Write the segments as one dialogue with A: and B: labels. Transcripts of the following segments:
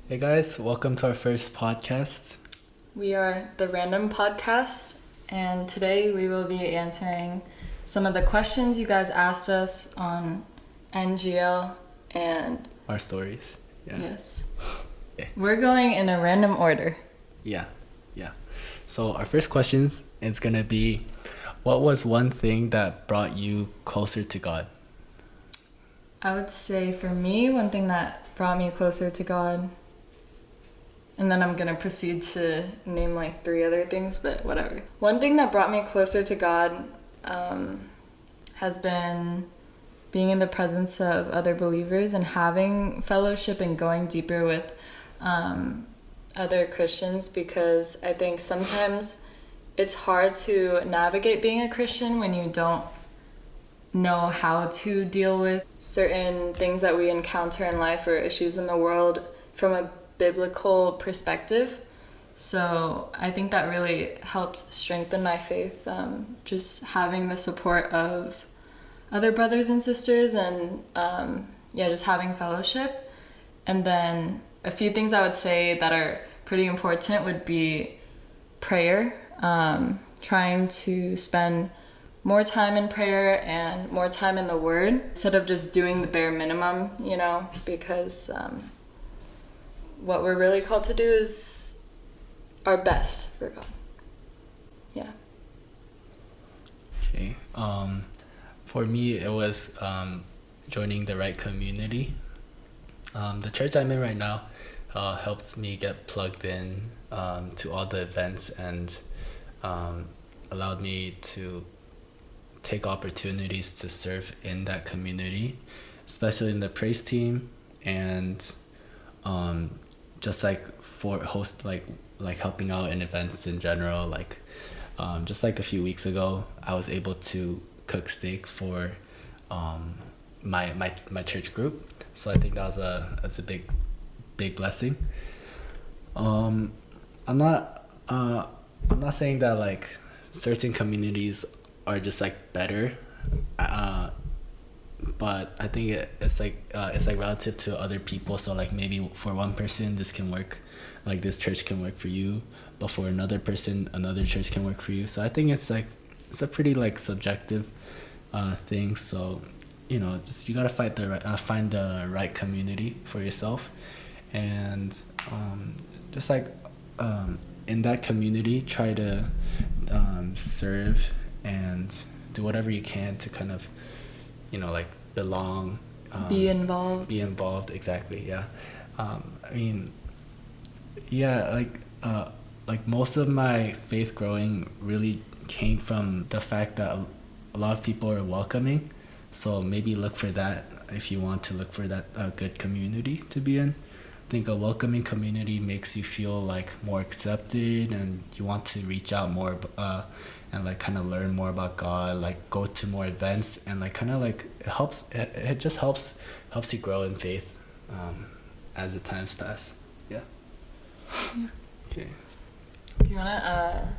A: Hey guys, welcome to our first podcast.
B: We are the Random Podcast, and today we will be answering some of the questions you guys asked us on NGL and
A: Our stories. Yeah.
B: yes.
A: Yeah.
B: We're going in a random order.
A: Yeah. So our first question is gonna be, what was one thing that brought you closer to God?
B: I would say for me, one thing that brought me closer to God, and then I'm gonna proceed to name like 3 other things, but whatever. One thing that brought me closer to God has been being in the presence of other believers and having fellowship and going deeper with other Christians, because I think sometimes it's hard to navigate being a Christian when you don't know how to deal with certain things that we encounter in life or issues in the world from a biblical perspective. So I think that really helped strengthen my faith, just having the support of other brothers and sisters and just having fellowship. And then a few things I would say that are pretty important would be prayer, trying to spend more time in prayer and more time in the Word instead of just doing the bare minimum, because what we're really called to do is our best for God. Yeah.
A: Okay. For me, it was joining the right community. The church I'm in right now helps me get plugged in to all the events and allowed me to take opportunities to serve in that community, especially in the praise team and just like for host like helping out in events in general. Like just like a few weeks ago, I was able to cook steak for my church group. So I think that's a big blessing. I'm not saying that like certain communities are just like better, but I think it's like relative to other people. So like maybe for one person this can work, like this church can work for you, but for another person another church can work for you. So I think it's a pretty like subjective thing. So just you gotta find the right community for yourself, and just like in that community try to serve and do whatever you can to kind of like belong,
B: Be involved.
A: exactly. Yeah. I mean, yeah, like most of my faith growing really came from the fact that a lot of people are welcoming. So maybe look for that if you want to look for that good community to be in. I think a welcoming community makes you feel like more accepted, and you want to reach out more and like kind of learn more about God, like go to more events, and like kind of like it just helps you grow in faith as the times pass. Yeah. Okay.
B: Do you wanna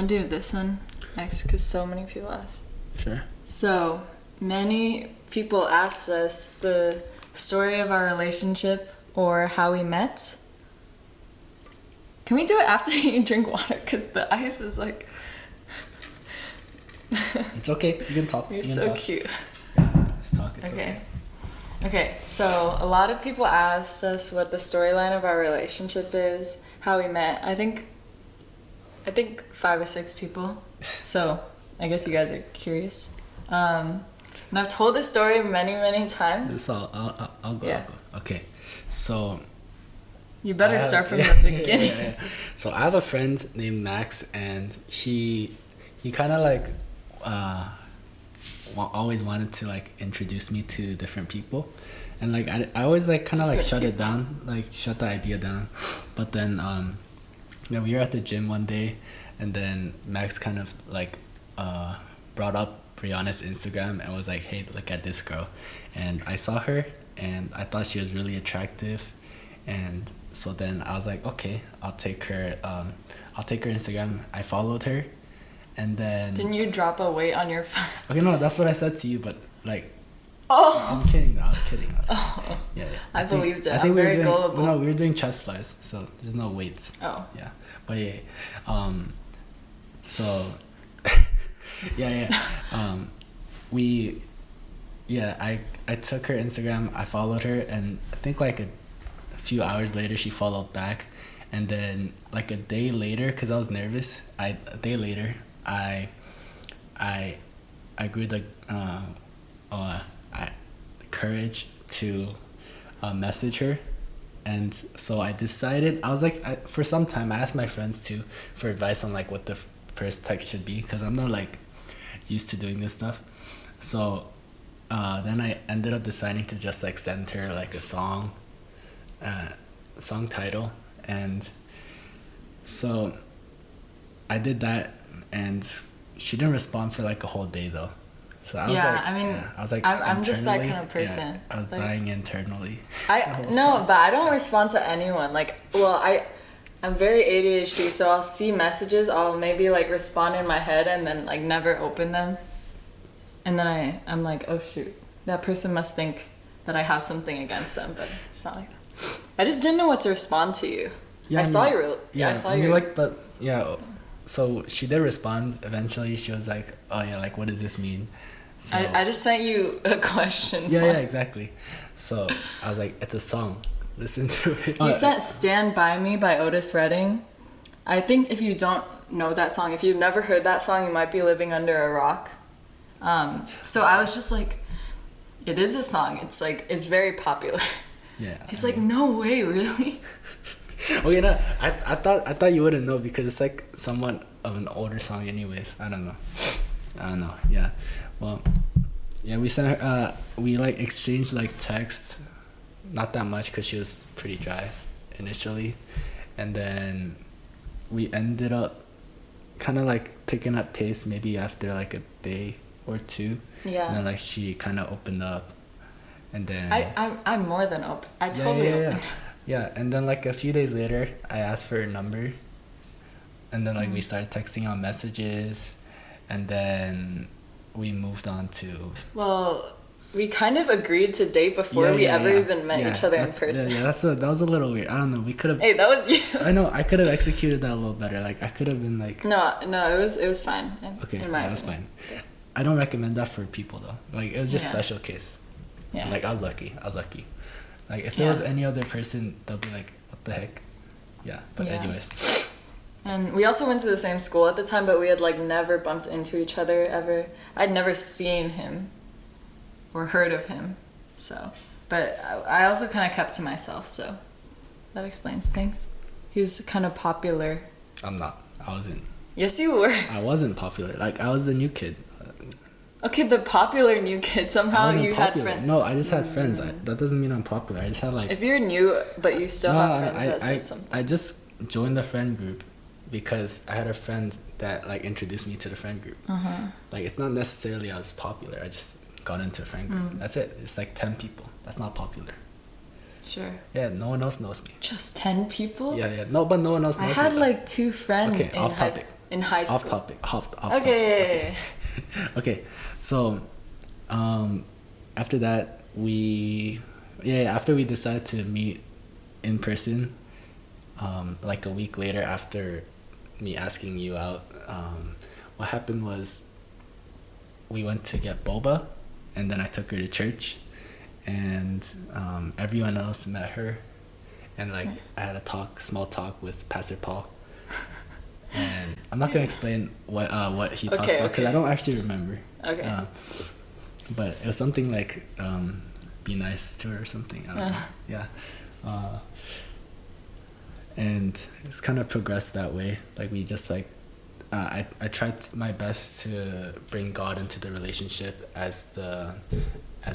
B: do this one next? Because so many people asked.
A: Sure.
B: So many people asked us the story of our relationship or how we met. Can we do it after you drink water? Because the ice is like...
A: It's okay. You can talk.
B: You're so cute.
A: Just talk. It's
B: Okay. Okay, so a lot of people asked us what the storyline of our relationship is, how we met. I think 5 or 6 people. So I guess you guys are curious. And I've told this story many, many times.
A: So I'll go.
B: Yeah.
A: I'll go. Okay. So
B: You better start from the beginning.
A: Yeah. So I have a friend named Max, and he kind of like always wanted to like introduce me to different people, and like I always like kind of like shut the idea down. But then we were at the gym one day, and then Max kind of like brought up Brianna's Instagram and was like, hey, look at this girl. And I saw her and I thought she was really attractive, and so then I was like, okay, I'll take her Instagram. I followed her, and then
B: Didn't you drop a weight on your phone?
A: okay, no, that's what I said to you, but like
B: Oh.
A: I'm kidding though. I was kidding.
B: Oh.
A: Yeah.
B: I believed it.
A: I think
B: I'm
A: we were
B: very
A: doing,
B: gullible.
A: No, we were doing chest flies, so there's no weights.
B: Oh.
A: Yeah, but yeah, so yeah. We, yeah, I took her Instagram. I followed her, and I think like a few hours later she followed back, and then like a day later, cause I was nervous. I grew the courage to message her, and so I decided. I was like, for some time I asked my friends too for advice on like what the first text should be, because I'm not like used to doing this stuff. So then I ended up deciding to just like send her like a song title, and so I did that, and she didn't respond for like a whole day though. So I was like,
B: I mean,
A: yeah, I was like,
B: I'm just that kind of
A: yeah,
B: person.
A: I was
B: like,
A: dying internally.
B: No, but I don't respond to anyone. Like, well, I'm very ADHD, so I'll see messages, I'll maybe like respond in my head and then like never open them. And then I'm like, oh shoot, that person must think that I have something against them, but it's not like that. I just didn't know what to respond to you.
A: Yeah,
B: I saw your
A: like, but yeah, so she did respond eventually. She was like, oh yeah, like what does this mean? So,
B: I just sent you a question.
A: Yeah, exactly. So I was like, it's a song. Listen to it.
B: You sent Stand By Me by Otis Redding. I think if you don't know that song, if you've never heard that song, you might be living under a rock. So I was just like, it is a song. It's like, it's very popular.
A: Yeah.
B: He's like, no way, really?
A: Oh, you know, I thought you wouldn't know because it's like somewhat of an older song anyways. I don't know. Yeah. Well, yeah, we sent her, we like exchanged like text, not that much because she was pretty dry initially, and then we ended up kind of like picking up pace maybe after like a day or two.
B: Yeah.
A: And then like she kind of opened up, and then
B: I'm more than open. I totally opened.
A: Yeah, and then like a few days later, I asked for her number, and then like we started texting on messages, and then we moved on to.
B: Well, we kind of agreed to date before we ever even met each other in person.
A: Yeah, that was a little weird. I don't know. We could have.
B: Hey, that was you.
A: I know. I could have executed that a little better. Like I could have been like.
B: No, it was fine.
A: Okay,
B: in my
A: it was
B: opinion.
A: fine. I don't recommend that for people though. Like it was just special case.
B: Yeah.
A: Like I was lucky. Like if it was any other person, they'll be like, "What the heck?" Yeah. But anyways.
B: And we also went to the same school at the time, but we had like never bumped into each other ever. I'd never seen him or heard of him. So, but I also kind of kept to myself, so that explains things. He was kind of popular.
A: I'm not. I wasn't.
B: Yes, you were.
A: I wasn't popular. Like I was the new kid.
B: Okay, the popular new kid. Somehow you had friends.
A: No, I just had friends. That doesn't mean I'm popular. I just had like.
B: If you're new, but you still have friends, that says something.
A: I just joined the friend group because I had a friend that like introduced me to the friend group. Like it's not necessarily I was popular. I just got into a friend group. That's it. It's like 10 people. That's not popular.
B: Sure.
A: Yeah, no one else knows me.
B: Just 10 people?
A: Yeah. No, but no one else knows me.
B: I had like 2 friends in high school.
A: Off topic.
B: Okay.
A: Okay, so after that after we decided to meet in person, like a week later after me asking you out, what happened was we went to get boba, and then I took her to church, and everyone else met her, and like I had a small talk with Pastor Paul. And I'm not gonna explain what he talked about because I don't actually remember.
B: Okay.
A: But it was something like be nice to her or something. I don't know. Yeah. And it's kind of progressed that way. Like we just like I tried my best to bring God into the relationship as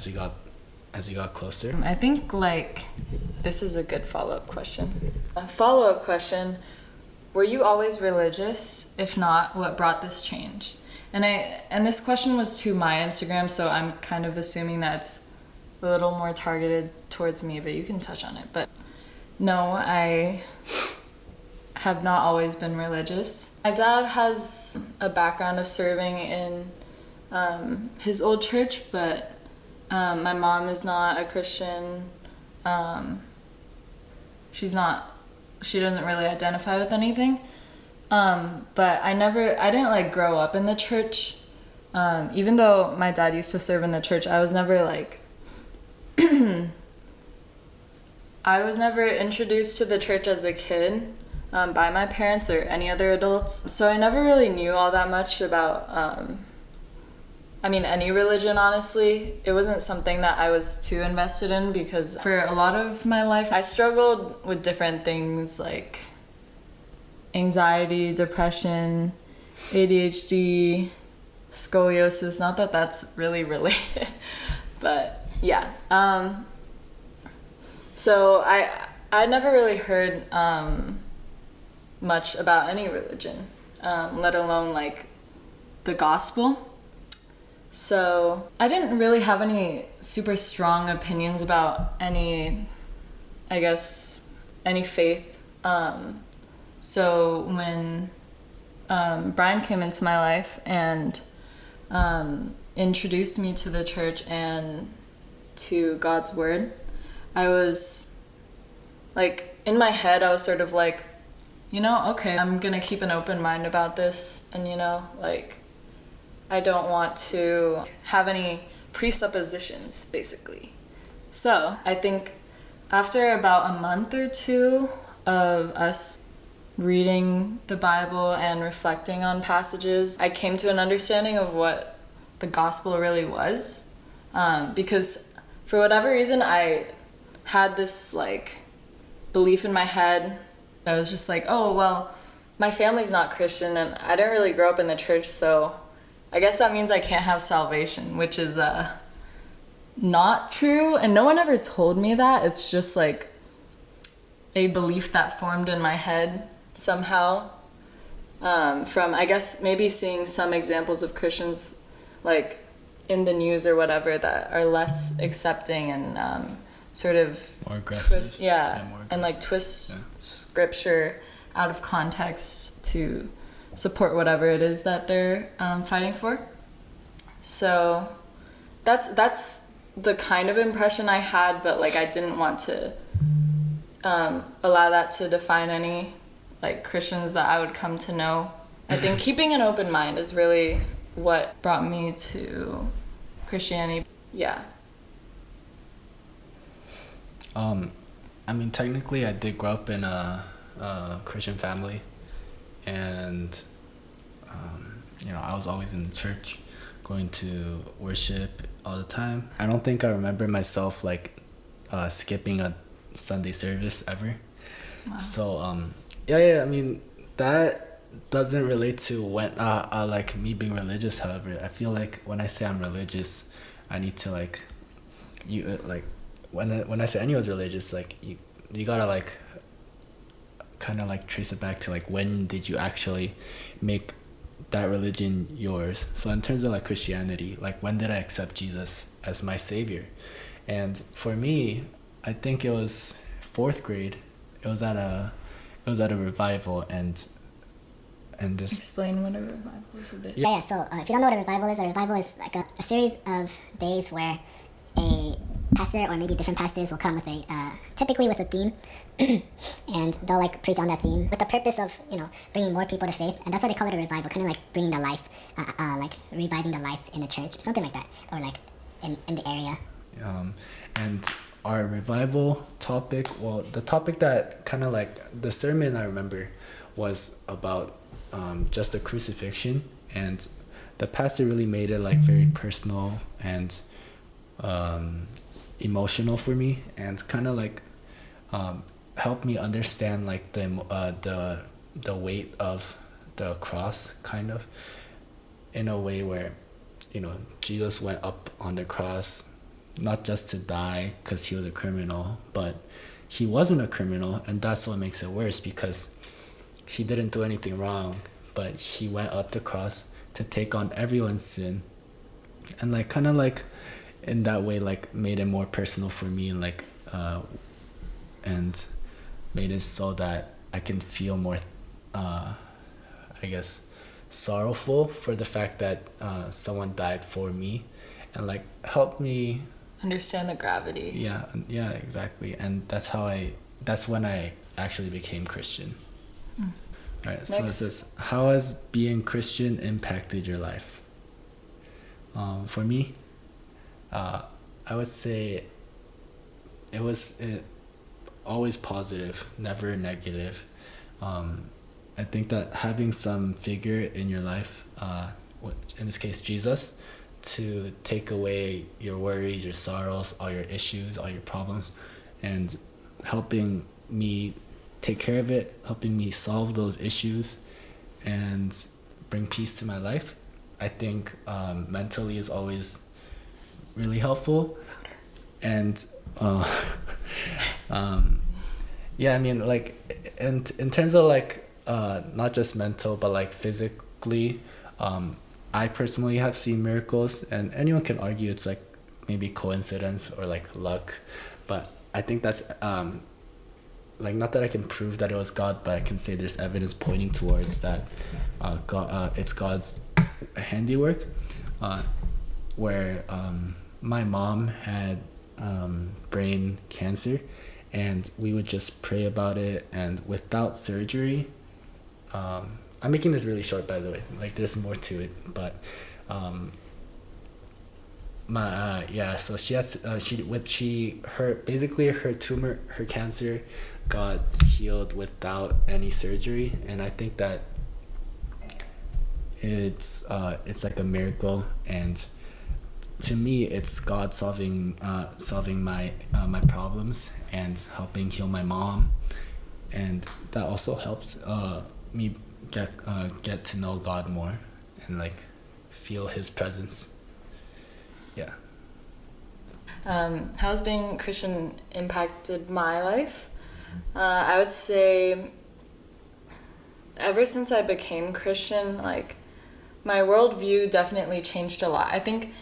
A: we got closer.
B: I think like this is a good follow-up question. A follow-up question. Were you always religious? If not, what brought this change? And this question was to my Instagram, so I'm kind of assuming that's a little more targeted towards me, but you can touch on it. But no, I have not always been religious. My dad has a background of serving in his old church, but My mom is not a Christian. She's not. She doesn't really identify with anything. But I didn't like grow up in the church. Even though my dad used to serve in the church, I was never like. I was never introduced to the church as a kid by my parents or any other adults. So I never really knew all that much about, any religion, honestly. It wasn't something that I was too invested in because for a lot of my life, I struggled with different things like anxiety, depression, ADHD, scoliosis. Not that that's really related, but yeah. So I never really heard much about any religion, let alone like the gospel. So I didn't really have any super strong opinions about any faith. So when Brian came into my life and introduced me to the church and to God's word, I was like, in my head, I was sort of like, okay, I'm gonna keep an open mind about this, and I don't want to have any presuppositions, basically. So I think after about a month or two of us reading the Bible and reflecting on passages, I came to an understanding of what the gospel really was, because for whatever reason, I had this like belief in my head. I was just like, oh, well, my family's not Christian and I didn't really grow up in the church, so I guess that means I can't have salvation, which is not true. And no one ever told me that. It's just like a belief that formed in my head somehow, from, I guess, maybe seeing some examples of Christians like in the news or whatever that are less accepting and sort of
A: more aggressive.
B: Twist, and like twist scripture out of context to support whatever it is that they're fighting for. So that's the kind of impression I had, but like I didn't want to allow that to define any like Christians that I would come to know. I think keeping an open mind is really what brought me to Christianity. Yeah.
A: Technically I did grow up in a Christian family, and I was always in the church, going to worship all the time. I don't think I remember myself like skipping a Sunday service ever.
B: Wow.
A: So that doesn't relate to when like me being religious. However, I feel like when I say I'm religious, I need to like when I say anyone's religious, like you gotta like kind of like trace it back to like when did you actually make that religion yours. So in terms of like Christianity, like when did I accept Jesus as my savior? And for me, I think it was 4th grade. It was at a revival, and this.
B: Explain what a revival is a bit.
C: Yeah, so if you don't know what a revival is like a series of days where a pastor or maybe different pastors will come with typically with a theme, and they'll like preach on that theme with the purpose of bringing more people to faith, and that's why they call it a revival, kind of like bringing the life, like reviving the life in the church or something like that, or like in the area.
A: And our revival topic, well, the topic that kind of like the sermon I remember was about just the crucifixion, and the pastor really made it like very personal and emotional for me, and kind of like helped me understand like the weight of the cross, kind of in a way where Jesus went up on the cross not just to die because he was a criminal, but he wasn't a criminal, and that's what makes it worse, because he didn't do anything wrong, but he went up the cross to take on everyone's sin, and like kind of like in that way like made it more personal for me, and like and made it so that I can feel more sorrowful for the fact that someone died for me, and like helped me
B: understand the gravity.
A: Yeah, exactly. And that's when I actually became Christian. Right. So it says, how has being Christian impacted your life? For me, I would say it always positive, never negative. I think that having some figure in your life, in this case Jesus, to take away your worries, your sorrows, all your issues, all your problems, and helping me take care of it, helping me solve those issues and bring peace to my life. I think mentally is always really helpful. And yeah, I mean, like, in terms of like not just mental but like physically, I personally have seen miracles, and anyone can argue it's like maybe coincidence or like luck, but I think that's like, not that I can prove that it was God, but I can say there's evidence pointing towards that God, it's God's handiwork. Where my mom had brain cancer, and we would just pray about it, and without surgery, I'm making this really short, by the way, like there's more to it, but so she has her tumor, her cancer got healed without any surgery, and I think that it's like a miracle, and to me it's God solving my my problems and helping heal my mom, and that also helps me get to know God more and like feel his presence. Yeah.
B: How's being Christian impacted my life? I would say ever since I became Christian, like, my worldview definitely changed a lot. I think,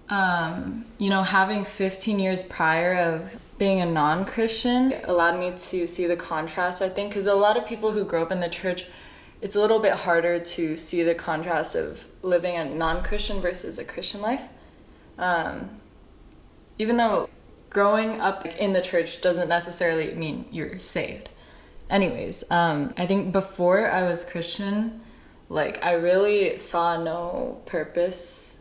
B: having 15 years prior of being a non-Christian allowed me to see the contrast, I think, because a lot of people who grow up in the church, it's a little bit harder to see the contrast of living a non-Christian versus a Christian life. Even though growing up in the church doesn't necessarily mean you're saved. Anyways, I think before I was Christian, like, I really saw no purpose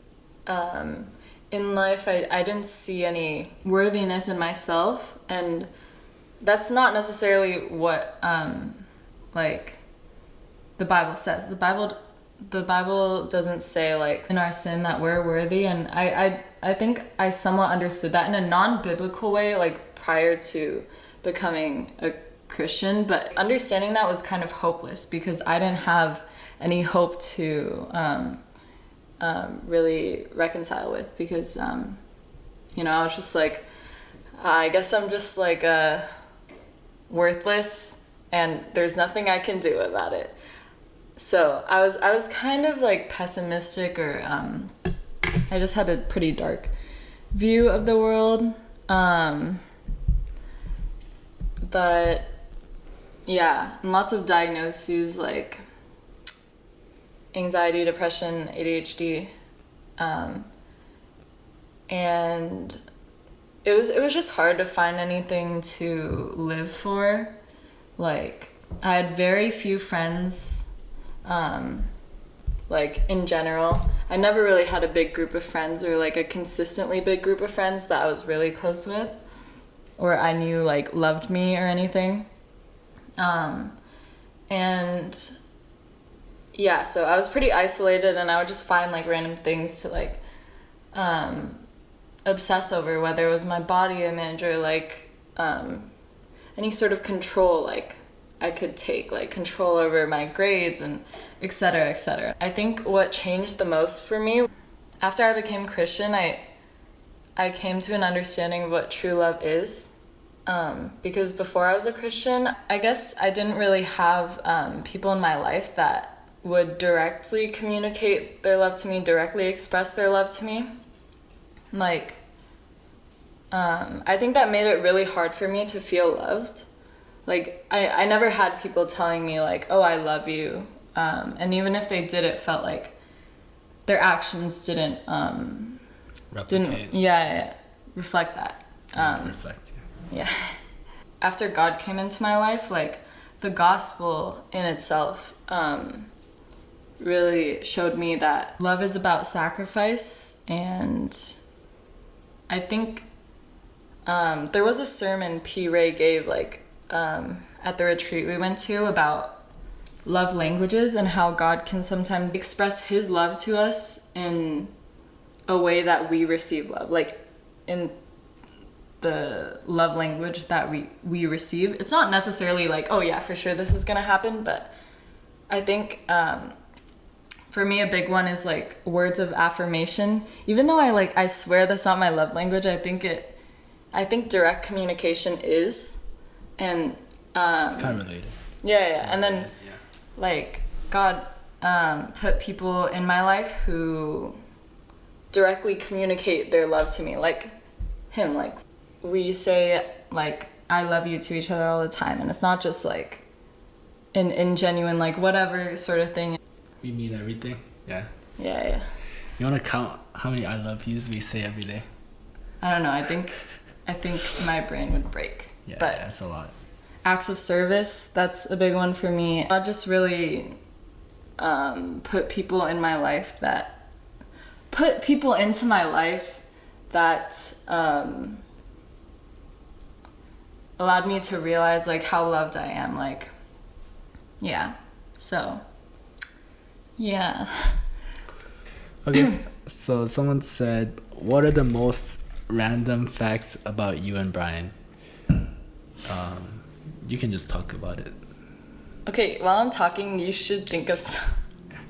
B: in life. I didn't see any worthiness in myself, and that's not necessarily what like the Bible says. The Bible doesn't say, like, in our sin that we're worthy, and I think I somewhat understood that in a non-biblical way, like, prior to becoming a Christian, but understanding that was kind of hopeless because I didn't have any hope to really reconcile with, because I was just like, I guess I'm just like worthless and there's nothing I can do about it. So I was kind of like pessimistic, or I just had a pretty dark view of the world. But yeah, and lots of diagnoses like anxiety, depression, ADHD, and it was just hard to find anything to live for. Like, I had very few friends. Like, in general, I never really had a big group of friends, or like a consistently big group of friends that I was really close with, or I knew like loved me or anything. And yeah, so I was pretty isolated, and I would just find like random things to like obsess over, whether it was my body image or like any sort of control like I could take, like control over my grades and et cetera, et cetera. I think what changed the most for me after I became Christian, I came to an understanding of what true love is. Because before I was a Christian, I guess I didn't really have people in my life that would directly communicate their love to me, directly express their love to me. Like, I think that made it really hard for me to feel loved. Like, I never had people telling me like, oh, I love you. And even if they did, it felt like their actions didn't
A: replicate.
B: reflect that.
A: Reflect.
B: Yeah. After God came into my life, like the gospel in itself really showed me that love is about sacrifice. And I think there was a sermon P. Ray gave at the retreat we went to about love languages and how God can sometimes express his love to us in a way that we receive love, like in the love language that we receive. It's not necessarily like, oh yeah, for sure this is gonna happen, but I think for me a big one is like words of affirmation. Even though I swear that's not my love language, I think direct communication is, and
A: it's kind of related.
B: Yeah. And then like God put people in my life who directly communicate their love to me, like him. Like we say like I love you to each other all the time, and it's not just like in genuine like whatever sort of thing.
A: We mean everything. Yeah. You want to count how many I love yous we say every day?
B: I don't know. I think my brain would break.
A: Yeah,
B: but
A: that's a lot.
B: Acts of service, that's a big one for me. God just really put people into my life that allowed me to realize like how loved I am. Like, yeah. So, yeah.
A: Okay, so someone said, what are the most random facts about you and Brian? You can just talk about it.
B: Okay, while I'm talking, you should think of some.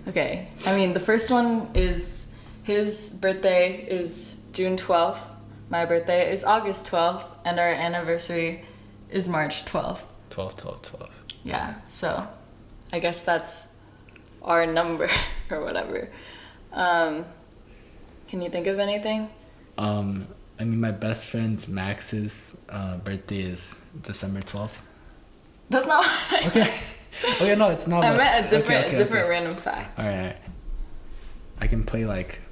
B: Okay, I mean, the first one is his birthday is June 12th. My birthday is August 12th. And our anniversary is March 12th.
A: 12.
B: Yeah, so I guess that's our number or whatever. Can you think of anything?
A: I mean, my best friend Max's birthday is December 12th.
B: That's not what I
A: Okay, no, it's not.
B: I meant a different
A: okay.
B: random fact.
A: Alright. I can play like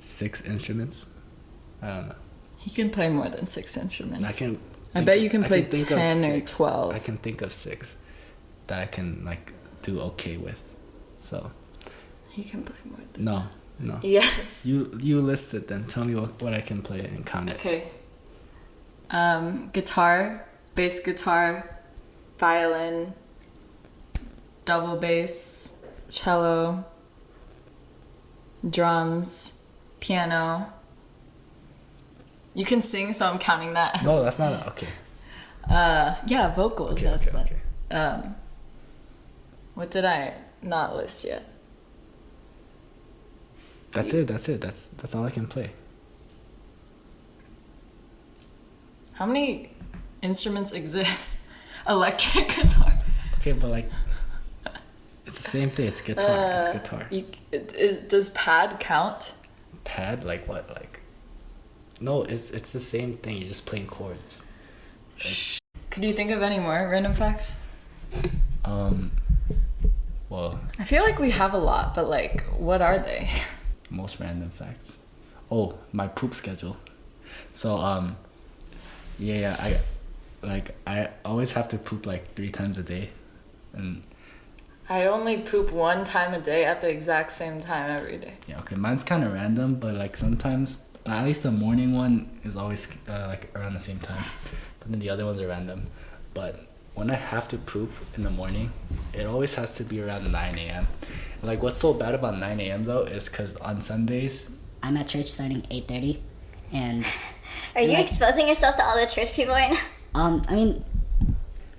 A: 6 instruments. I don't know.
B: He can play more than 6 instruments.
A: I
B: bet you can play 10 or 12.
A: I can think of 6 that I can like do okay with. So.
B: He can play more than
A: No.
B: Yes.
A: You list it then. Tell me what I can play and count it.
B: Okay. Guitar, bass guitar, violin, double bass, cello, drums, piano. You can sing, so I'm counting that.
A: No, that's not okay.
B: Yeah, vocals.
A: Okay,
B: that's
A: okay,
B: that.
A: okay.
B: What did I not list yet?
A: That's it. That's all I can play.
B: How many instruments exist? Electric guitar.
A: Okay, but like, it's the same thing. It's guitar. It's guitar.
B: Does pad count?
A: Pad? Like what? Like, no, it's the same thing. You're just playing chords.
B: Could you think of any more random facts?
A: Well,
B: I feel like we have a lot, but like, what are they?
A: Most random facts. Oh, my poop schedule. So I always have to poop like 3 times a day, and
B: I only poop 1 time a day at the exact same time every day.
A: yeah, okay, mine's kind of random, but like sometimes, at least the morning one is always like around the same time, but then the other ones are random. But when I have to poop in the morning, it always has to be around 9 a.m. Like, what's so bad about 9 a.m. though is because on Sundays,
C: I'm at church starting 8:30, and
D: Are you exposing yourself to all the church people right now?
C: I mean,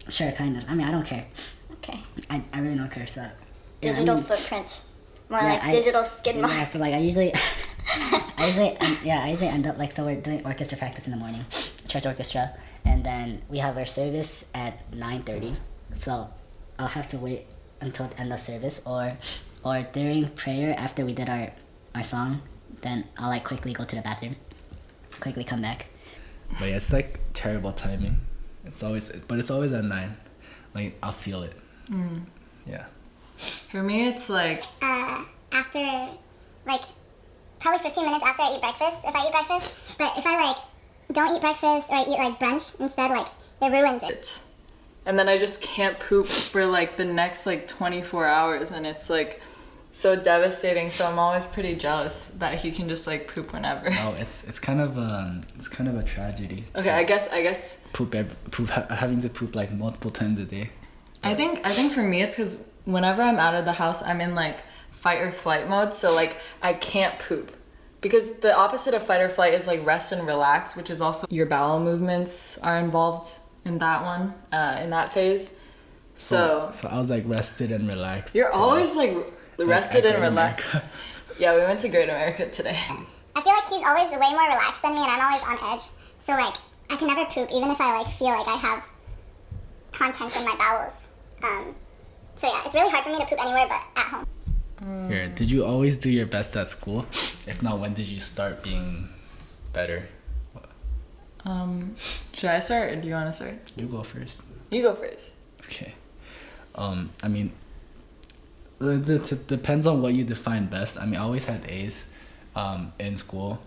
C: sure, kind of. I mean, I don't care.
D: Okay.
C: I really don't care. So yeah,
D: Digital
C: I mean,
D: footprint. More
C: yeah,
D: like digital skid mark.
C: Yeah, so like I usually end up like, so we're doing orchestra practice in the morning, church orchestra, and then we have our service at 9:30. So I'll have to wait until the end of service, or during prayer after we did our song, then I'll like quickly go to the bathroom, quickly come back.
A: but yeah, it's like terrible timing. It's always at 9. Like, I'll feel it. Yeah.
B: For me, it's like
D: After, like, probably 15 minutes after I eat breakfast, if I eat breakfast. But if I, like,
C: don't eat breakfast or I eat like brunch instead, like it ruins it.
B: And then I just can't poop for like the next like 24 hours, and it's like so devastating. So I'm always pretty jealous that he can just like poop whenever.
A: No, it's kind of a tragedy.
B: Okay, I guess
A: having to poop like multiple times a day.
B: I think for me it's because whenever I'm out of the house, I'm in like fight or flight mode. So like I can't poop, because the opposite of fight or flight is like rest and relax, which is also your bowel movements are involved in that one, in that phase. So
A: I was like rested and relaxed.
B: You're always like rested and relaxed. Yeah, we went to Great America today.
C: I feel like he's always way more relaxed than me, and I'm always on edge. So like I can never poop, even if I like feel like I have content in my bowels. So yeah, it's really hard for me to poop anywhere but at home.
A: Here, did you always do your best at school? If not, when did you start being better?
B: Should I start or do you want to start?
A: You go first.
B: You go first.
A: Okay. I mean, it depends on what you define best. I mean, I always had A's in school,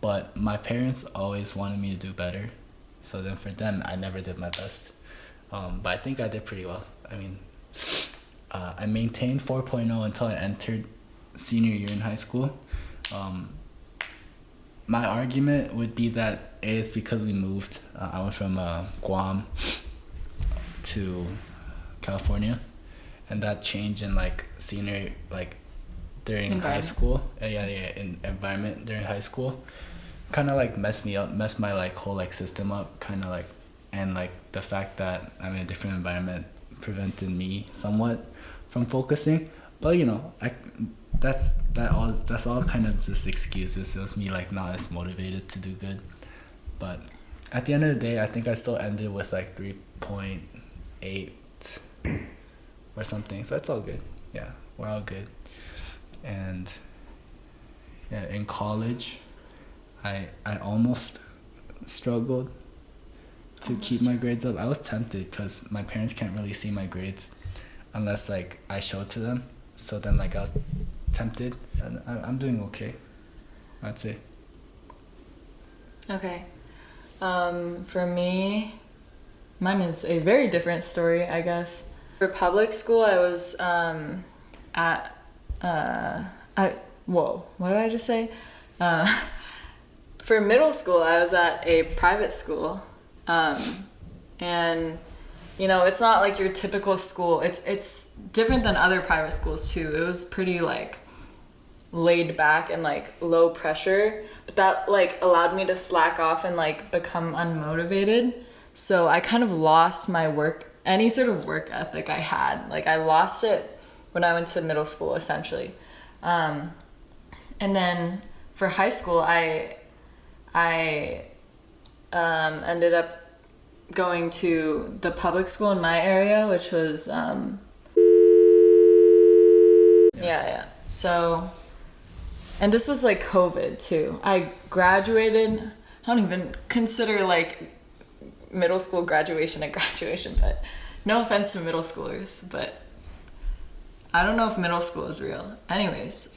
A: but my parents always wanted me to do better. So then for them, I never did my best. But I think I did pretty well. I mean, I maintained 4.0 until I entered senior year in high school. My argument would be that it's because we moved. I went from Guam to California, and that change in like senior, like during high school, in environment during high school, kind of like messed my like whole like system up, kind of like, and like the fact that I'm in a different environment prevented me somewhat from focusing. But you know, that's all kind of just excuses. It was me like not as motivated to do good. But at the end of the day, I think I still ended with like 3.8 or something. So it's all good. Yeah, we're all good. And yeah, in college, I almost struggled to keep my grades up. I was tempted because my parents can't really see my grades unless like I show it to them. So then like I was tempted, and I'm doing okay, I'd say.
B: Okay. For me, mine is a very different story, I guess. For public school, I was what did I just say? For middle school, I was at a private school. And you know, it's not like your typical school. It's different than other private schools too. It was pretty like laid back and like low pressure, but that like allowed me to slack off and like become unmotivated. So I kind of lost my any sort of work ethic I had. Like I lost it when I went to middle school essentially. And then for high school, I ended up going to the public school in my area, which was yeah. So, and this was like COVID too. I graduated. I don't even consider like middle school graduation a graduation, but no offense to middle schoolers, but I don't know if middle school is real. Anyways,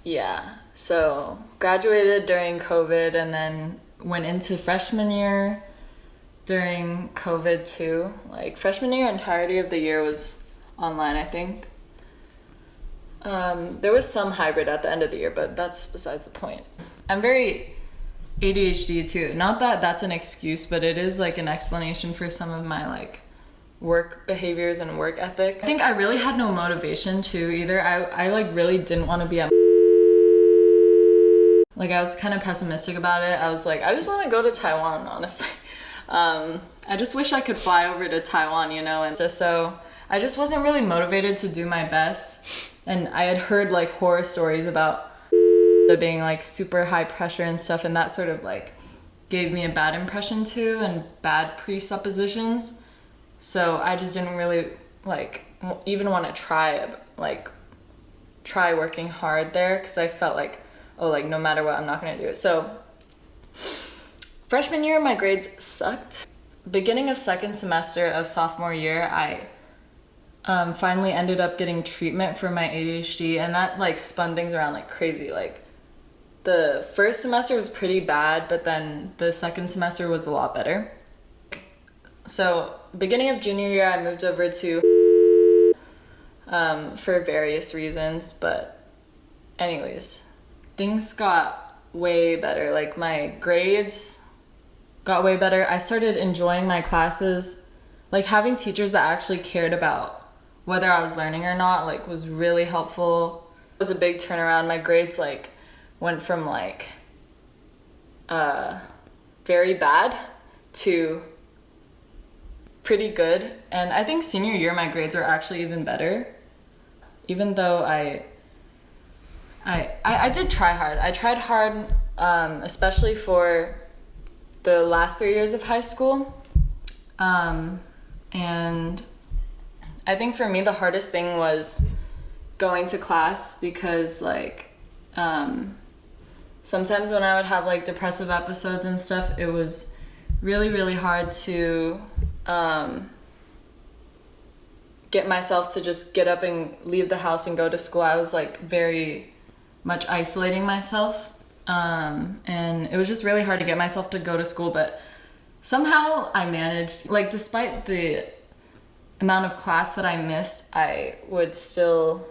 B: yeah. So graduated during COVID and then went into freshman year during COVID too. Like freshman year, entirety of the year was online, I think. There was some hybrid at the end of the year, but that's besides the point. I'm very ADHD too. Not that that's an excuse, but it is like an explanation for some of my like work behaviors and work ethic. I think I really had no motivation to either. I like really didn't want to be at like I was kind of pessimistic about it. I was like, I just want to go to Taiwan, honestly. I just wish I could fly over to Taiwan, you know, and so I just wasn't really motivated to do my best. And I had heard like horror stories about being like super high pressure and stuff, and that sort of like gave me a bad impression too and bad presuppositions. So I just didn't really like even want to try working hard there, because I felt like, oh, like no matter what, I'm not gonna do it. So freshman year, my grades sucked. Beginning of second semester of sophomore year, I finally ended up getting treatment for my ADHD, and that like spun things around like crazy. Like the first semester was pretty bad, but then the second semester was a lot better. So beginning of junior year, I moved over to for various reasons, but anyways, things got way better. Like my grades got way better. I started enjoying my classes. Like having teachers that actually cared about whether I was learning or not, like, was really helpful. It was a big turnaround. My grades like went from like very bad to pretty good. And I think senior year my grades are actually even better. Even though I did try hard. I tried hard, especially for the last 3 years of high school. And I think for me the hardest thing was going to class because like sometimes when I would have like depressive episodes and stuff, it was really, really hard to get myself to just get up and leave the house and go to school. I was like very much isolating myself. And it was just really hard to get myself to go to school, but somehow I managed. Like despite the amount of class that I missed, I would still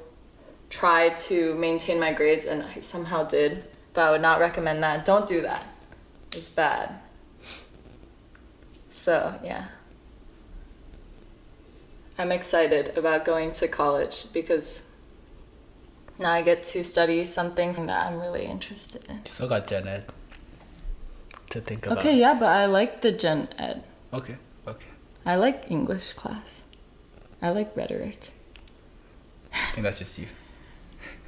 B: try to maintain my grades, and I somehow did. But I would not recommend that. Don't do that. It's bad. So yeah, I'm excited about going to college because now I get to study something that I'm really interested in.
A: You still got gen ed to think about.
B: Okay, yeah, but I like the gen ed.
A: Okay.
B: I like English class. I like rhetoric.
A: I think that's just you.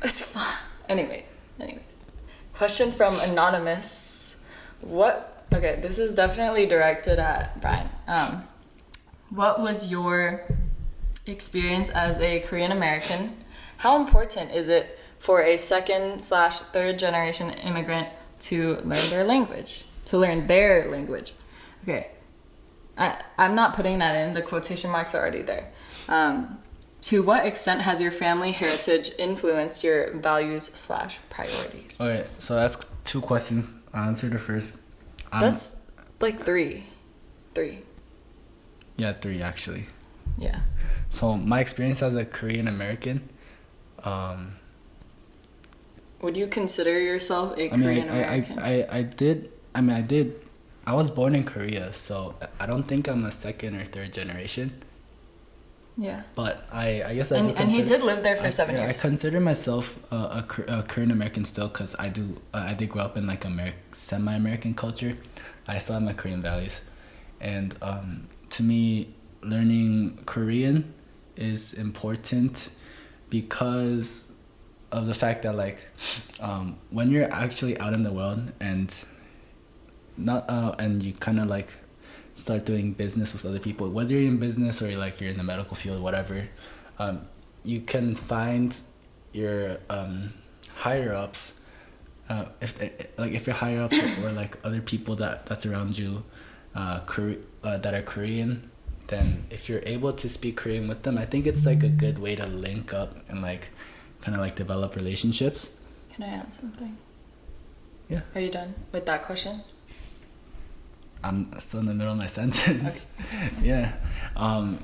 B: It's fun. Anyways. Question from Anonymous. Okay, this is definitely directed at Brian. What was your experience as a Korean American? How important is it for a second/third generation immigrant to learn their language? Okay. I'm not putting that in. The quotation marks are already there. To what extent has your family heritage influenced your values/priorities?
A: Okay, so that's 2 questions. I'll answer the first.
B: That's like three.
A: Yeah, 3 actually.
B: Yeah.
A: So my experience as a Korean American,
B: Would you consider yourself a Korean American?
A: I did. I was born in Korea, so I don't think I'm a second or third generation.
B: Yeah.
A: But I guess I
B: And he did live there for 7 years.
A: I consider myself a Korean American still, because I did grow up in like semi-American culture. I still have my Korean values, and to me, learning Korean is important because of the fact that like when you're actually out in the world and you kind of like start doing business with other people, whether you're in business or like you're in the medical field, whatever, you can find your higher ups, if your higher ups or like other people that's around you that are Korean, then if you're able to speak Korean with them, I think it's like a good way to link up and like kind of like develop relationships.
B: Can I add something?
A: Yeah.
B: Are you done with that question?
A: I'm still in the middle of my sentence.
B: Okay.
A: Yeah. I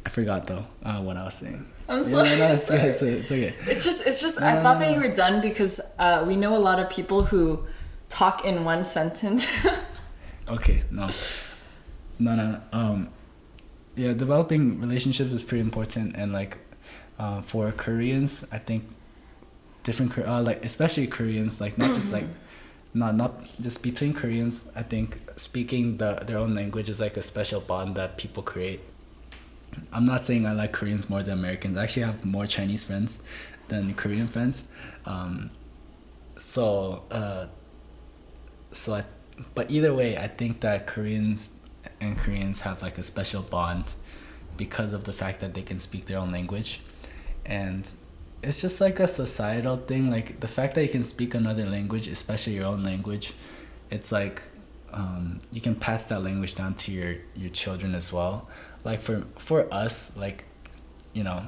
A: forgot though what I was saying.
B: I'm sorry.
A: No, it's okay.
B: It's just. I thought that you were done because we know a lot of people who talk in one sentence.
A: Okay. No. Yeah, developing relationships is pretty important, and like for Koreans, I think different like especially Koreans, like not just like not just between Koreans, I think speaking their own language is like a special bond that people create. I'm not saying I like Koreans more than Americans. I actually have more Chinese friends than Korean friends. But either way, I think that Koreans have like a special bond because of the fact that they can speak their own language. And it's just like a societal thing, like the fact that you can speak another language, especially your own language, it's like you can pass that language down to your children as well. Like for us, like, you know,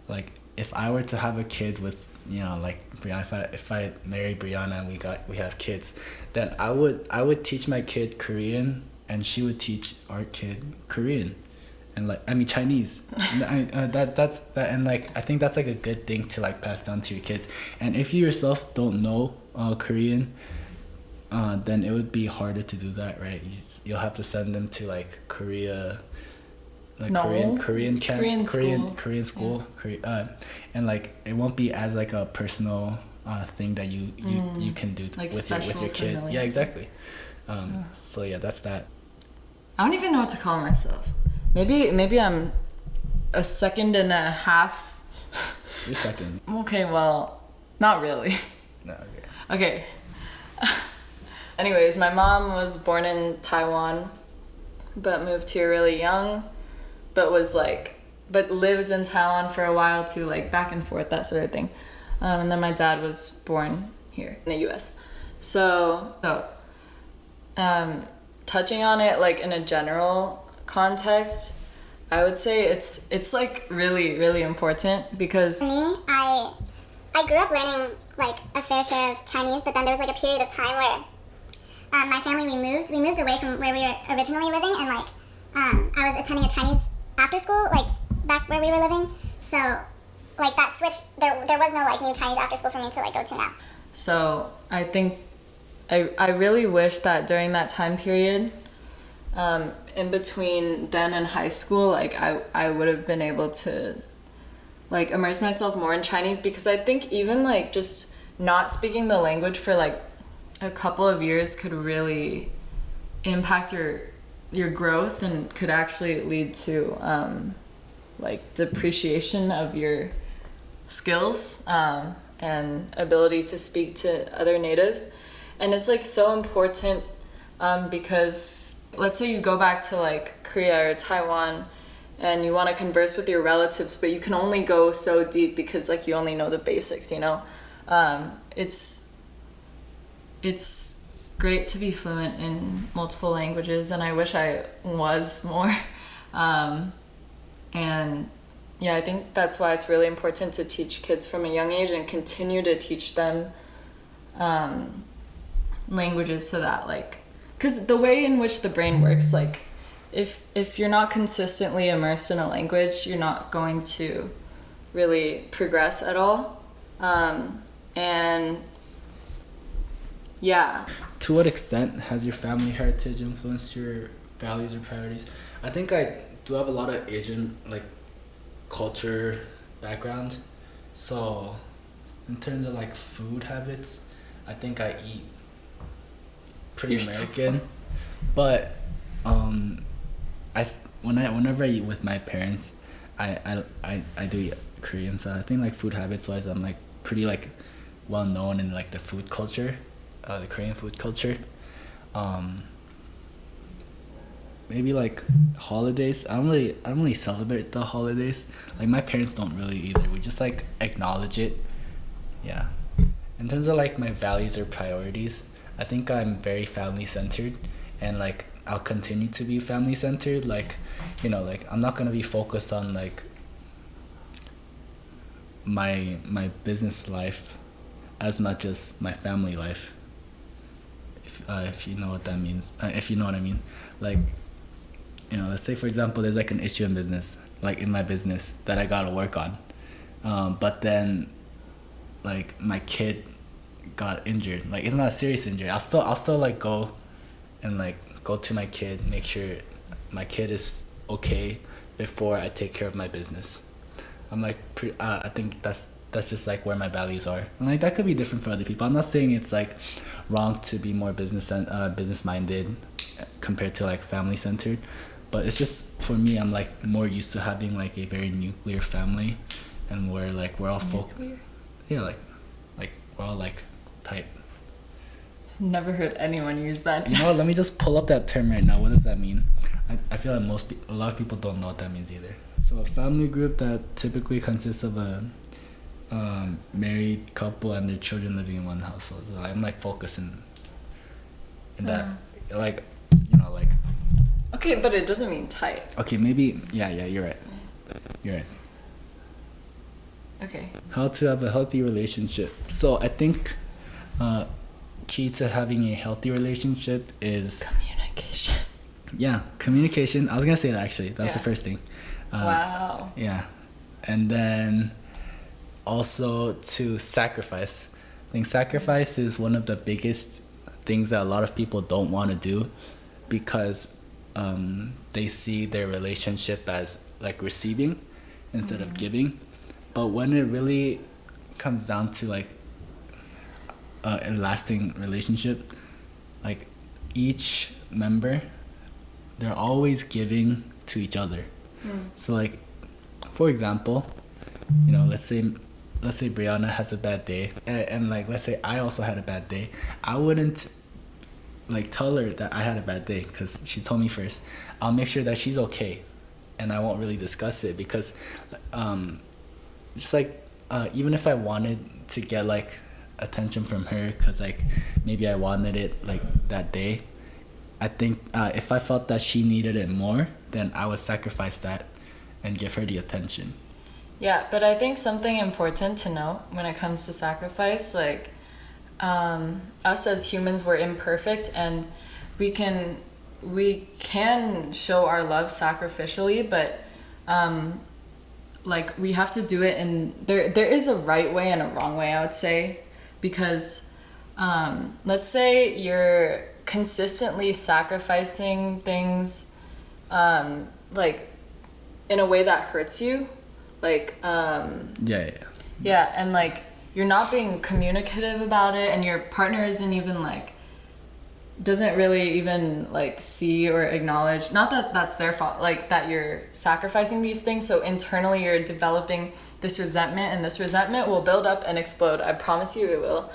A: like if I were to have a kid with you know, like Brianna, if I marry Brianna and we have kids, then I would teach my kid Korean, and she would teach our kid Korean, and like I mean Chinese. And that's that, and like I think that's like a good thing to like pass down to your kids. And if you yourself don't know Korean, then it would be harder to do that, right? You'll have to send them to like Korea, like
B: No.
A: Korean camp,
B: Korean
A: school, and like it won't be as like a personal thing that you can do
B: Like
A: with your
B: special
A: kid.
B: familiar.
A: Yeah, exactly. So yeah, that's that.
B: I don't even know what to call myself. Maybe I'm a second and a half.
A: You're second.
B: Okay, well, not really.
A: No, okay.
B: Okay. Anyways, my mom was born in Taiwan, but moved here really young, but lived in Taiwan for a while too, like back and forth, that sort of thing. And then my dad was born here in the U.S. So touching on it like in a general context, I would say it's like really, really important because
C: For me, I grew up learning like a fair share of Chinese, but then there was like a period of time where my family we moved away from where we were originally living, and like I was attending a Chinese after school like back where we were living, so like that switch there was no like new Chinese after school for me to like go to now.
B: So I think I really wish that during that time period, in between then and high school, like I would have been able to like immerse myself more in Chinese, because I think even like just not speaking the language for like a couple of years could really impact your growth and could actually lead to like depreciation of your skills and ability to speak to other natives. And it's like so important because let's say you go back to like Korea or Taiwan and you want to converse with your relatives, but you can only go so deep because like you only know the basics, you know. It's great to be fluent in multiple languages, and I wish I was more. And yeah, I think that's why it's really important to teach kids from a young age and continue to teach them languages, so that like, because the way in which the brain works, like if you're not consistently immersed in a language, you're not going to really progress at all. And yeah.
A: To what extent has your family heritage influenced your values or priorities? I think I do have a lot of Asian like culture background, so in terms of like food habits, I think I eat pretty
B: You're so
A: American, but whenever I eat with my parents, I do eat Korean, so I think like food habits wise, I'm like pretty like well known in like the food culture, the Korean food culture. Maybe like holidays. I don't really celebrate the holidays. Like my parents don't really either. We just like acknowledge it. Yeah. In terms of like my values or priorities, I think I'm very family centered, and like I'll continue to be family centered. Like, you know, like I'm not gonna be focused on like my business life as much as my family life. If you know what that means, if you know what I mean, like, you know, let's say for example there's like an issue in business, like in my business that I gotta work on, but then like my kid got injured, like it's not a serious injury, I'll still like go and like go to my kid, make sure my kid is okay before I take care of my business. I'm like I think that's just like where my values are, and like that could be different for other people. I'm not saying it's like wrong to be more business minded compared to like family centered, but it's just for me, I'm like more used to having like a very nuclear family, and where like we're all yeah, like we're all like tight.
B: Never heard anyone use that.
A: You know what, let me just pull up that term right now. What does that mean? I feel like a lot of people don't know what that means either. So a family group that typically consists of a married couple and their children living in one household. So I'm like focusing in that, like, you know, like.
B: Okay, but it doesn't mean tight.
A: Okay, maybe, yeah, you're right. You're right.
B: Okay.
A: How to have a healthy relationship. So I think key to having a healthy relationship is
B: Communication.
A: yeah, communication. I was gonna say that actually. That's the
B: Yeah.
A: first thing.
B: Wow.
A: Yeah, and then also to sacrifice. I think sacrifice is one of the biggest things that a lot of people don't want to do because they see their relationship as like receiving instead of giving. But when it really comes down to like a lasting relationship, like each member, they're always giving to each other. So like, for example, you know, let's say Brianna has a bad day, and like let's say I also had a bad day. I wouldn't like tell her that I had a bad day because she told me first. I'll make sure that she's okay, and I won't really discuss it because, just like even if I wanted to get like attention from her because like maybe I wanted it like that day, I think if I felt that she needed it more, then I would sacrifice that and give her the attention.
B: Yeah, but I think something important to note when it comes to sacrifice, like us as humans, we're imperfect, and we can show our love sacrificially, but like we have to do it in there is a right way and a wrong way, I would say, because let's say you're consistently sacrificing things like in a way that hurts you, like yeah, and like you're not being communicative about it, and your partner isn't even like doesn't really even like see or acknowledge, not that that's their fault, like that you're sacrificing these things, so internally you're developing this resentment, and this resentment will build up and explode. I promise you it will.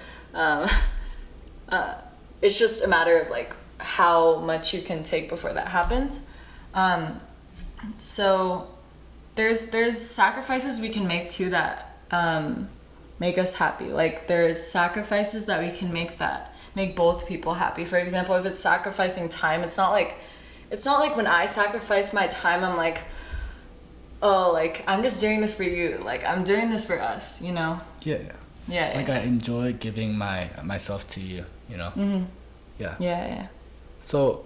B: It's just a matter of like how much you can take before that happens. So there's sacrifices we can make too that make us happy. Like there's sacrifices that we can make that make both people happy. For example, if it's sacrificing time, it's not like when I sacrifice my time, I'm like, oh, like I'm just doing this for you, like I'm doing this for us, you know?
A: Yeah. Like
B: yeah.
A: I enjoy giving myself to you, you know?
B: Mm-hmm.
A: Yeah. So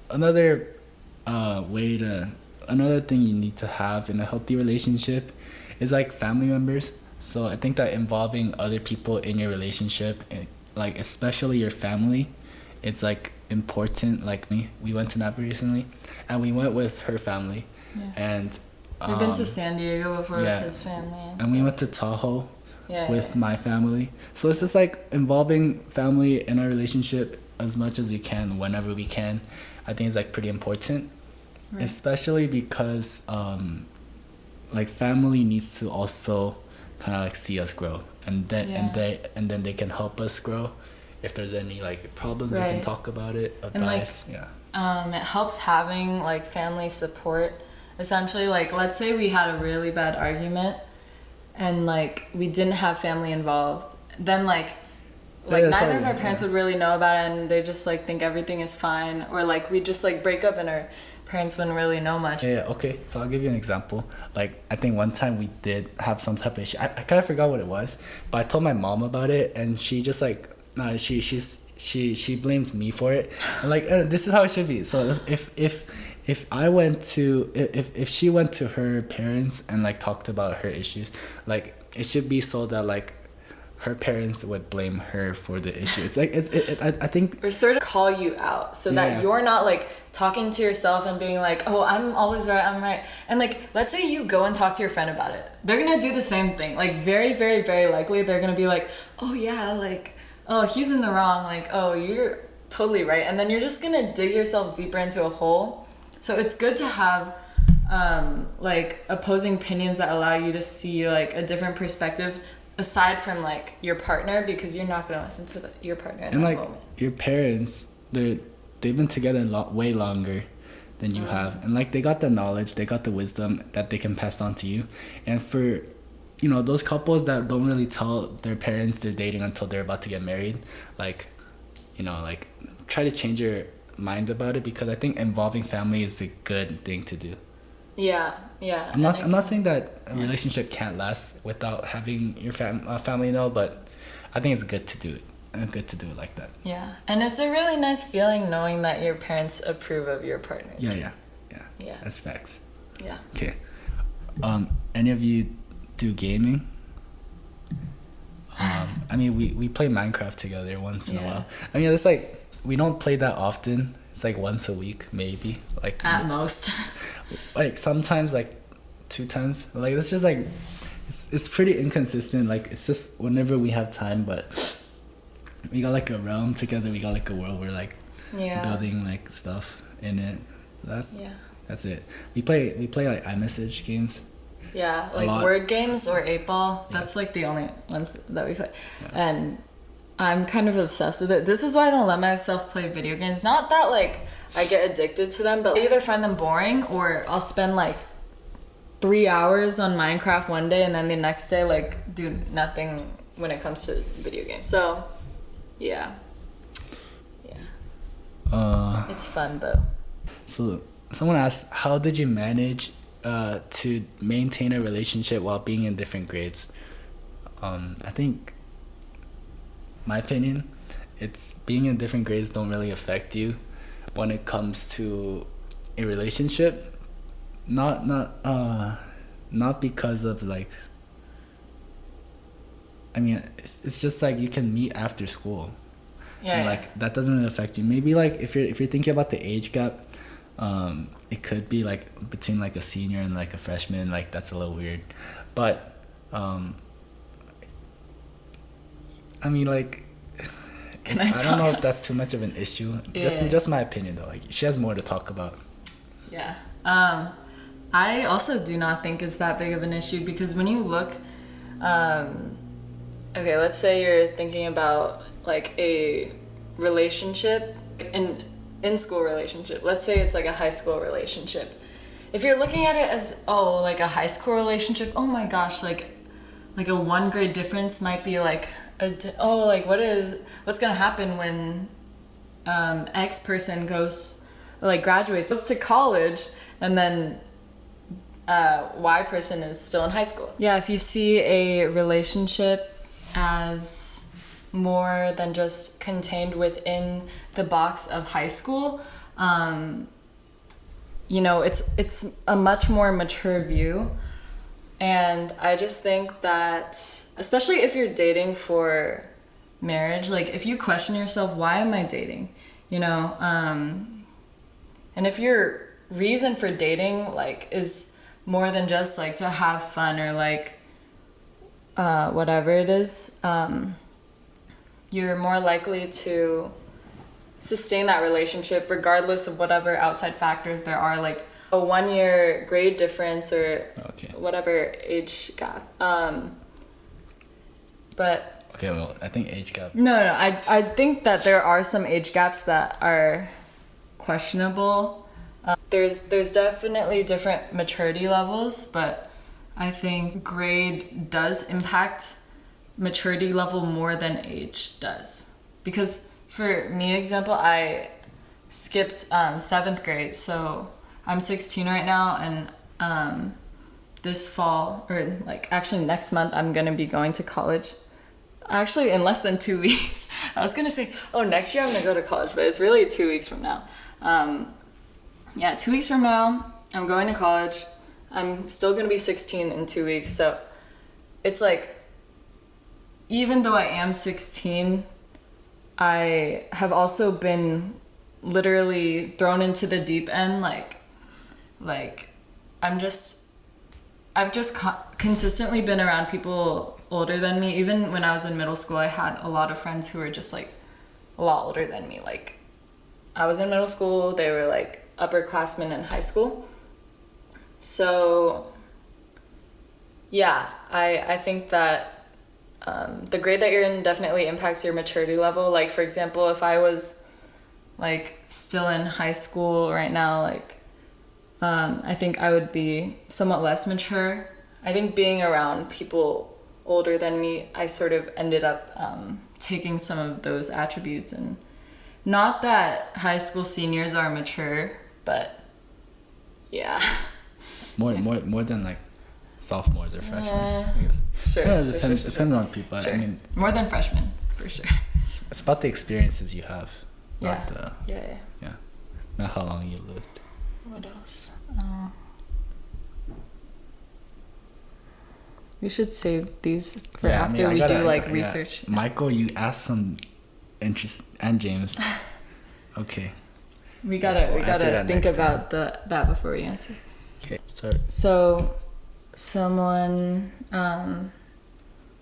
A: another another thing you need to have in a healthy relationship is like family members. So I think that involving other people in your relationship, like especially your family, it's like important. Like we went to Napa recently, and we went with her family, and
B: we've been to San Diego before with his family,
A: and we went to Tahoe with my family. So it's just like involving family in our relationship as much as you can, whenever we can. I think it's like pretty important, especially because like family needs to also kind of like see us grow, and then and then they can help us grow. If there's any like problems, we can talk about it, advice.
B: And like, it helps having like family support. Essentially, like let's say we had a really bad argument and like we didn't have family involved, then like neither of our parents would really know about it, and they just like think everything is fine, or like we just like break up and our parents wouldn't really know much.
A: Okay, so I'll give you an example. Like I think one time we did have some type of issue. I kind of forgot what it was, but I told my mom about it, and she just like she blamed me for it. And like this is how it should be. So if I went to if she went to her parents and like talked about her issues, like it should be so that like her parents would blame her for the issue. It's like I think,
B: or sort of call you out so that you're not like talking to yourself and being like, oh, I'm always right, I'm right. And like let's say you go and talk to your friend about it, they're gonna do the same thing. Like very, very, very likely they're gonna be like, oh yeah, like, oh, he's in the wrong, like, oh, you're totally right. And then you're just gonna dig yourself deeper into a hole. So it's good to have like opposing opinions that allow you to see like a different perspective aside from like your partner, because you're not gonna listen to your partner in that
A: like
B: moment.
A: Your parents, they've been together way longer than you have, and like they got the knowledge, they got the wisdom that they can pass on to you. And for, you know, those couples that don't really tell their parents they're dating until they're about to get married, like, you know, like try to change your mind about it, because I think involving family is a good thing to do.
B: Yeah, yeah.
A: I'm not saying that a relationship can't last without having your family know, but I think it's good to do it. Good to do it like that.
B: Yeah, and it's a really nice feeling knowing that your parents approve of your partner.
A: Yeah,
B: too.
A: yeah. That's facts.
B: Yeah.
A: Okay. Any of you do gaming? I mean, we play Minecraft together once in a while. I mean, it's like we don't play that often. It's like once a week, maybe. Like
B: At most.
A: like sometimes like 2 times. Like it's just like it's pretty inconsistent. Like it's just whenever we have time, but we got like a realm together. We got like a world where like building like stuff in it. That's it. We play like iMessage games.
B: Yeah, like word games or 8-ball. That's like the only ones that we play. Yeah. And I'm kind of obsessed with it. This is why I don't let myself play video games. Not that like I get addicted to them, but I either find them boring or I'll spend like 3 hours on Minecraft one day and then the next day like do nothing when it comes to video games. So yeah. It's fun though.
A: So someone asked, how did you manage to maintain a relationship while being in different grades? I think, my opinion, it's being in different grades don't really affect you when it comes to a relationship. Not because of like. I mean, it's just like you can meet after school. Yeah. And, like that doesn't really affect you. Maybe like if you're thinking about the age gap. It could be like between like a senior and like a freshman, like that's a little weird, but I mean like I don't know if that's too much of an issue. Just my opinion though, like she has more to talk about.
B: I also do not think it's that big of an issue because when you look okay, let's say you're thinking about like a relationship in school relationship. Let's say it's like a high school relationship. If you're looking at it as like a high school relationship, oh my gosh, like a 1 grade difference might be like what's gonna happen when X person graduates, goes to college, and then Y person is still in high school. Yeah, if you see a relationship as more than just contained within the box of high school, it's a much more mature view. And I just think that, especially if you're dating for marriage, like if you question yourself, why am I dating? And if your reason for dating like is more than just like to have fun or like whatever it is, you're more likely to sustain that relationship regardless of whatever outside factors there are, like a 1-year grade difference or whatever age gap. But
A: okay, well, I think age gap.
B: No, I think that there are some age gaps that are questionable. There's definitely different maturity levels, but I think grade does impact maturity level more than age does. Because for me, example, I skipped 7th grade, so I'm 16 right now, and this fall, or like actually next month, I'm gonna be going to college. Actually, in less than 2 weeks. I was gonna say, next year I'm gonna go to college, but it's really 2 weeks from now. 2 weeks from now, I'm going to college. I'm still gonna be 16 in 2 weeks, so it's like, even though I am 16, I have also been literally thrown into the deep end. Like I've just consistently been around people older than me. Even when I was in middle school, I had a lot of friends who were just like a lot older than me. Like I was in middle school, they were like upperclassmen in high school. So yeah, I think that the grade that you're in definitely impacts your maturity level. Like, for example, if I was like still in high school right now, like I think I would be somewhat less mature. I think being around people older than me, I sort of ended up taking some of those attributes. And not that high school seniors are mature, but yeah.
A: More than like sophomores or freshmen. I guess.
B: Sure.
A: Yeah, it
B: sure,
A: depends.
B: sure,
A: Depends
B: sure.
A: on people.
B: Sure.
A: I mean,
B: more than freshmen, for sure.
A: it's about the experiences you have.
B: Yeah.
A: Not
B: Yeah.
A: not how long you lived.
B: What else? We should save these for
A: Yeah, I
B: after
A: mean, I
B: we
A: gotta-
B: do like
A: yeah.
B: research.
A: Michael, you asked some interest, and James. Okay.
B: We gotta
A: We'll answer that
B: think
A: next
B: about that before we answer.
A: Okay. Start.
B: So, someone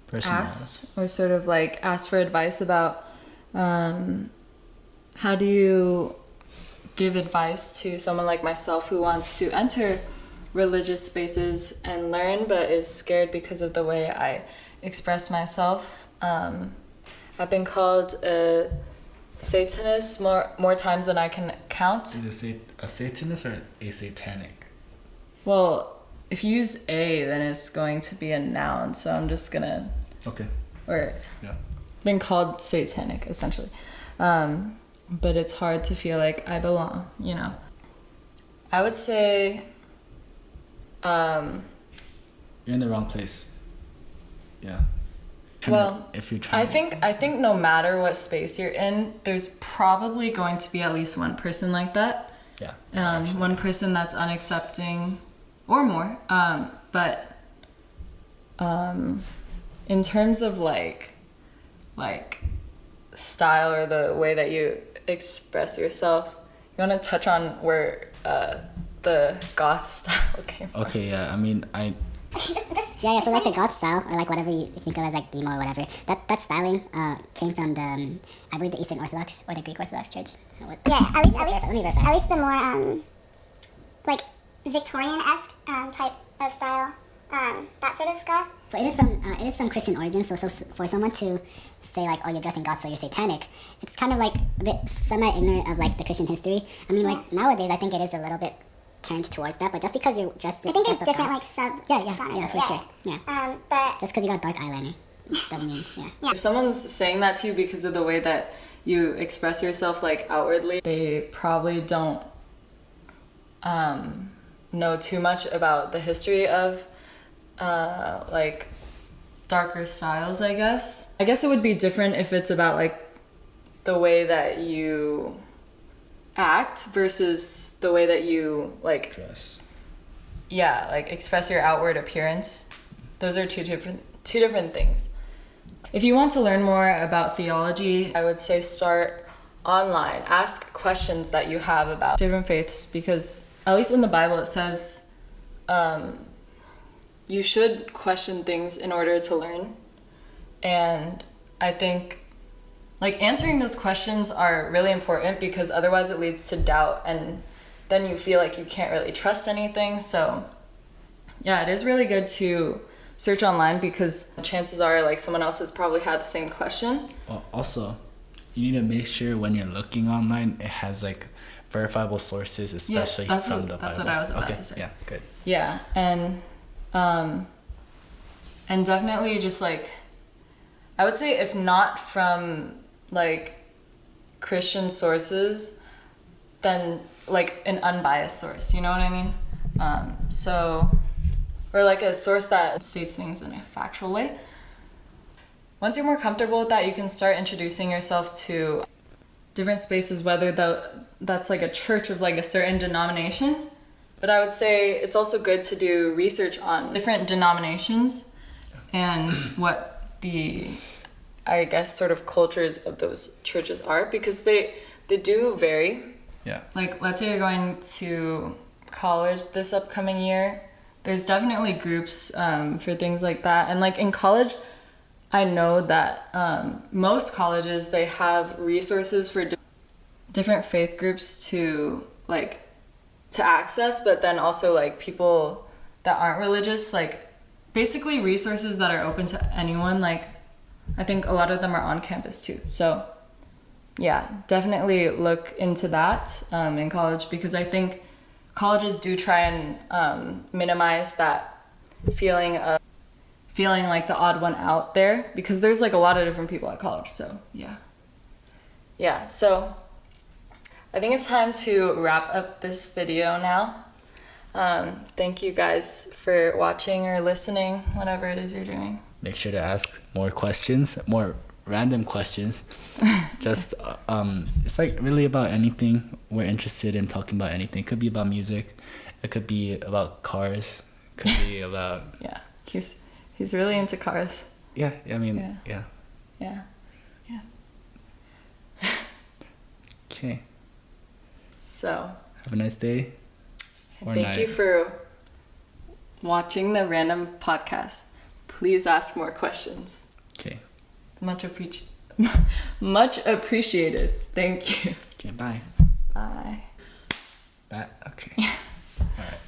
A: Person
B: asked or sort of like asked for advice about how do you give advice to someone like myself who wants to enter religious spaces and learn but is scared because of the way I express myself. I've been called a Satanist more times than I can count.
A: Is it a Satanist or a satanic?
B: Well, if you use a, then it's going to be a noun, so I'm just gonna
A: Okay.
B: or
A: Yeah.
B: been called satanic essentially, but it's hard to feel like I belong, you know. I would say
A: You're in the wrong place. Yeah.
B: well,
A: if you're trying.
B: I think no matter what space you're in, there's probably going to be at least one person like that.
A: Yeah.
B: One person that's unaccepting or more. But in terms of like style or the way that you express yourself, you want to touch on where the goth style came from.
A: Okay. Yeah. I mean,
C: Yeah, so like the goth style, or like whatever you think of as like emo or whatever, that styling came from the, I believe the Eastern Orthodox or the Greek Orthodox Church.
D: Yeah, at
C: At
D: least the more like Victorian-esque type of style, that sort of goth.
C: So it is from Christian origins. So for someone to say like, oh, you're dressing goth, so you're satanic, it's kind of like a bit semi-ignorant of like the Christian history. I mean, like nowadays, I think it is a little bit turned towards that, but just because you're dressed,
D: I think there's
C: dressed up
D: different
C: goth-
D: like sub
C: yeah, for sure, yeah.
D: but
C: Just because you got dark eyeliner doesn't mean
B: If someone's saying that to you because of the way that you express yourself like outwardly, they probably don't know too much about the history of like darker styles, I guess. I guess it would be different if it's about like the way that you act versus the way that you like
A: dress.
B: yeah, like express your outward appearance. Those are two different things. If you want to learn more about theology, I would say start online. Ask questions that you have about different faiths, because at least in the Bible it says you should question things in order to learn. And I think like answering those questions are really important, because otherwise it leads to doubt, and then you feel like you can't really trust anything. So yeah, it is really good to search online, because chances are like someone else has probably had the same question.
A: Well, also, you need to make sure when you're looking online, it has like verifiable sources, especially
B: that's
A: from
B: what-
A: the Bible.
B: that's what I was about
A: okay.
B: to say.
A: Yeah, good.
B: Yeah, and definitely just like, I would say if not from like Christian sources, then like an unbiased source, you know what I mean? Or like a source that states things in a factual way. Once you're more comfortable with that, you can start introducing yourself to different spaces, whether that's like a church of like a certain denomination. But I would say it's also good to do research on different denominations and what the, I guess, sort of cultures of those churches are, because they do vary.
A: Yeah.
B: Like, let's say you're going to college this upcoming year, there's definitely groups for things like that. And like in college, I know that most colleges, they have resources for different faith groups to access, but then also like people that aren't religious, like basically resources that are open to anyone. Like I think a lot of them are on campus too. So yeah, definitely look into that in college, because I think colleges do try and minimize that feeling like the odd one out there, because there's like a lot of different people at college. So yeah, so I think it's time to wrap up this video now. Thank you guys for watching or listening, whatever it is you're doing.
A: Make sure to ask more questions, more random questions. Just it's like really about anything. We're interested in talking about anything. It could be about music, it could be about cars, it could be about
B: Yeah, he's really into cars.
A: yeah, I mean,
B: Yeah.
A: yeah.
B: Yeah.
A: Okay,
B: So
A: have a nice day or
B: thank
A: night.
B: you for watching the random podcast. Please ask more questions.
A: Okay,
B: Much appreciated. Thank you.
A: okay, bye.
B: Bye.
A: That okay. All right.